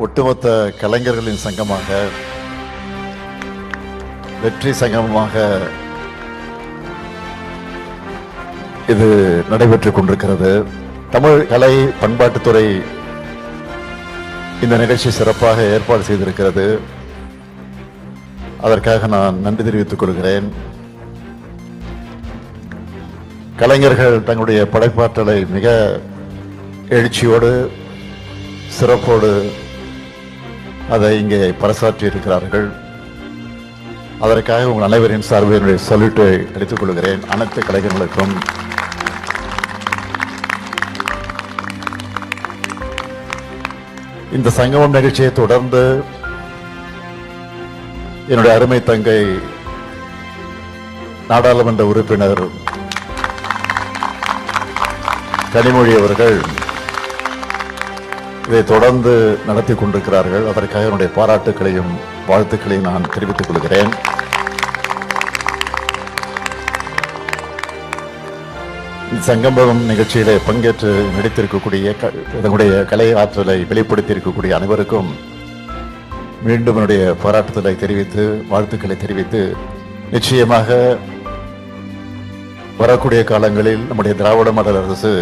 ஒட்டுமொத்த கலைஞர்களின் சங்கமாக, வெற்றி சங்கமமாக இது நடைபெற்றுக் கொண்டிருக்கிறது. தமிழ் கலை பண்பாட்டுத்துறை இந்த நிகழ்ச்சி சிறப்பாக ஏற்பாடு செய்திருக்கிறது. அதற்காக நான் நன்றி தெரிவித்துக் கொள்கிறேன். கலைஞர்கள் தங்களுடைய படைப்பாற்றலை மிக எழுச்சியோடு சிறப்போடு அதை இங்கே பறைசாற்றி இருக்கிறார்கள். அதற்காக உங்கள் அனைவரின் சார்பில் என்னுடைய சல்யூட்டை அளித்துக் கொள்கிறேன். அனைத்து கலைஞர்களுக்கும் இந்த சங்கமம் நிகழ்ச்சியை தொடர்ந்து என்னுடைய அருமை தங்கை நாடாளுமன்ற உறுப்பினர் கனிமொழி அவர்கள் இதை தொடர்ந்து நடத்தி கொண்டிருக்கிறார்கள். அதற்காக என்னுடைய பாராட்டுக்களையும் வாழ்த்துக்களையும் நான் தெரிவித்துக் கொள்கிறேன். சங்கமம் நிகழ்ச்சியிலே பங்கேற்று நடித்திருக்கக்கூடிய தன்னுடைய கலை ஆற்றலை வெளிப்படுத்தி அனைவருக்கும் மீண்டும் என்னுடைய பாராட்டுதலை தெரிவித்து வாழ்த்துக்களை தெரிவித்து, நிச்சயமாக வரக்கூடிய காலங்களில் நம்முடைய திராவிட மாடல் அரசு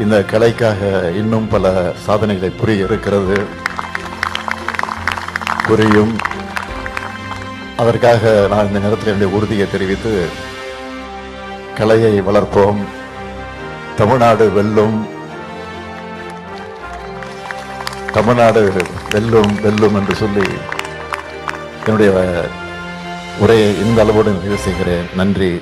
இந்த கலைக்காக இன்னும் பல சாதனைகளை புரிய இருக்கிறது, புரியும். அதற்காக நான் இந்த நேரத்தில் என்னுடைய உறுதியை தெரிவித்து, கலையை வளர்ப்போம், தமிழ்நாடு வெல்லும், தமிழ்நாடு வெல்லும் வெல்லும் என்று சொல்லி என்னுடைய உரையை இந்த அளவோடு நிறைவு செய்கிறேன். நன்றி.